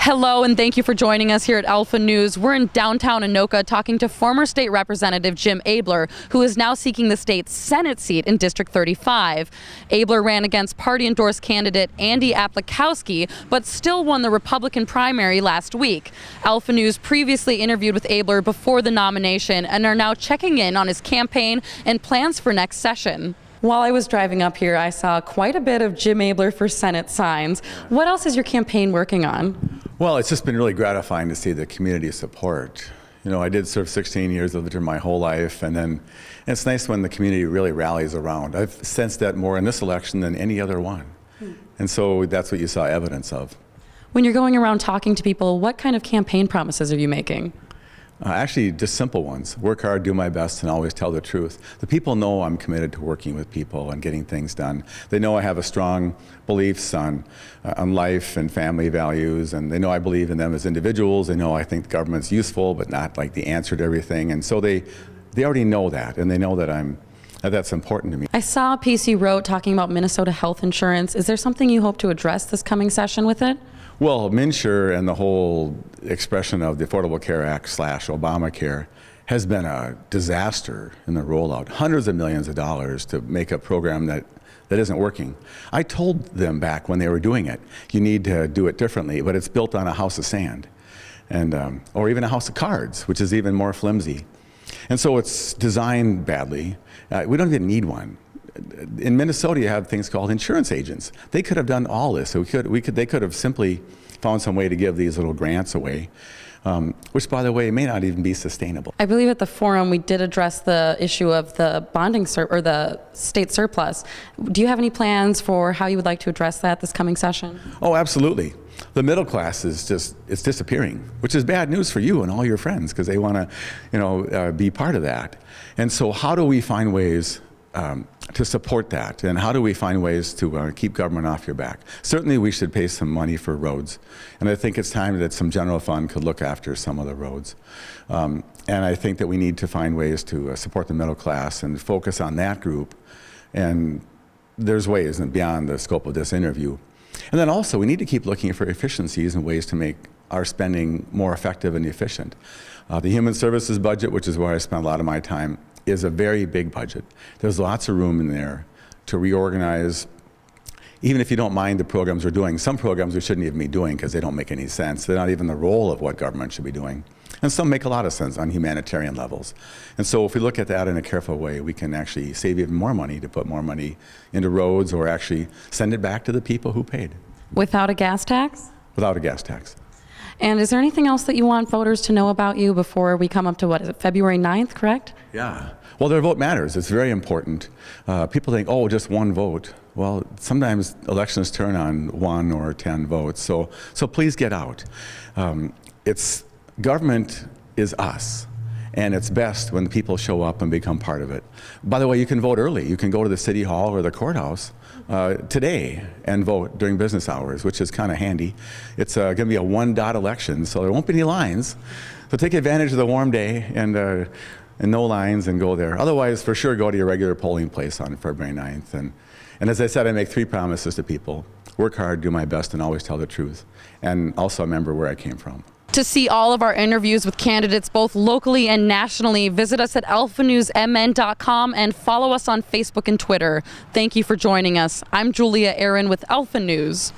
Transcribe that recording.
Hello, and thank you for joining us here at Alpha News. We're in downtown Anoka talking to former state representative Jim Abeler, who is now seeking the state's Senate seat in District 35. Abeler ran against party-endorsed candidate Andy Aplikowski, but still won the Republican primary last week. Alpha News previously interviewed with Abeler before the nomination and are now checking in on his campaign and plans for next session. While I was driving up here, I saw quite a bit of Jim Abeler for Senate signs. What else is your campaign working on? Well, it's just been really gratifying to see the community support. You know, I did serve 16 years of it my whole life, and it's nice when the community really rallies around. I've sensed that more in this election than any other one. And so that's what you saw evidence of. When you're going around talking to people, what kind of campaign promises are you making? Actually, just simple ones. Work hard, do my best, and always tell the truth. The people know I'm committed to working with people and getting things done. They know I have a strong beliefs on life and family values, and they know I believe in them as individuals. They know I think the government's useful, but not like the answer to everything. And so they already know that, and they know that that's important to me. I saw a piece you wrote talking about Minnesota health insurance. Is there something you hope to address this coming session with it? Well, MNSure and the whole expression of the Affordable Care Act / Obamacare has been a disaster in the rollout. Hundreds of millions of dollars to make a program that isn't working. I told them back when they were doing it, you need to do it differently, but it's built on a house of sand, and or even a house of cards, which is even more flimsy. And so it's designed badly. We don't even need one. In Minnesota, you have things called insurance agents. They could have done all this. So they could have simply found some way to give these little grants away, which, by the way, may not even be sustainable. I believe at the forum we did address the issue of the bonding or the state surplus. Do you have any plans for how you would like to address that this coming session? Oh, absolutely. The middle class is it's disappearing, which is bad news for you and all your friends because they want to, be part of that. And so, how do we find ways to support that, and how do we find ways to keep government off your back? Certainly we should pay some money for roads, and I think it's time that some general fund could look after some of the roads. And I think that we need to find ways to support the middle class and focus on that group, and there's ways beyond the scope of this interview. And then also we need to keep looking for efficiencies and ways to make our spending more effective and efficient. The human services budget, which is where I spend a lot of my time, is a very big budget. There's lots of room in there to reorganize, even if you don't mind the programs we're doing. Some programs we shouldn't even be doing because they don't make any sense. They're not even the role of what government should be doing. And some make a lot of sense on humanitarian levels. And so if we look at that in a careful way, we can actually save even more money to put more money into roads or actually send it back to the people who paid. Without a gas tax? Without a gas tax. And is there anything else that you want voters to know about you before we come up to, what is it, February 9th, correct? Yeah. Well, their vote matters. It's very important. People think, oh, just one vote. Well, sometimes elections turn on 1 or 10 votes. So please get out. Government is us. And it's best when the people show up and become part of it. By the way, you can vote early. You can go to the city hall or the courthouse today and vote during business hours, which is kind of handy. It's going to be a one-dot election, so there won't be any lines. So take advantage of the warm day and no lines and go there. Otherwise, for sure, go to your regular polling place on February 9th. And as I said, I make 3 promises to people. Work hard, do my best, and always tell the truth. And also remember where I came from. To see all of our interviews with candidates both locally and nationally, visit us at alphanewsmn.com and follow us on Facebook and Twitter. Thank you for joining us. I'm Julia Aaron with Alpha News.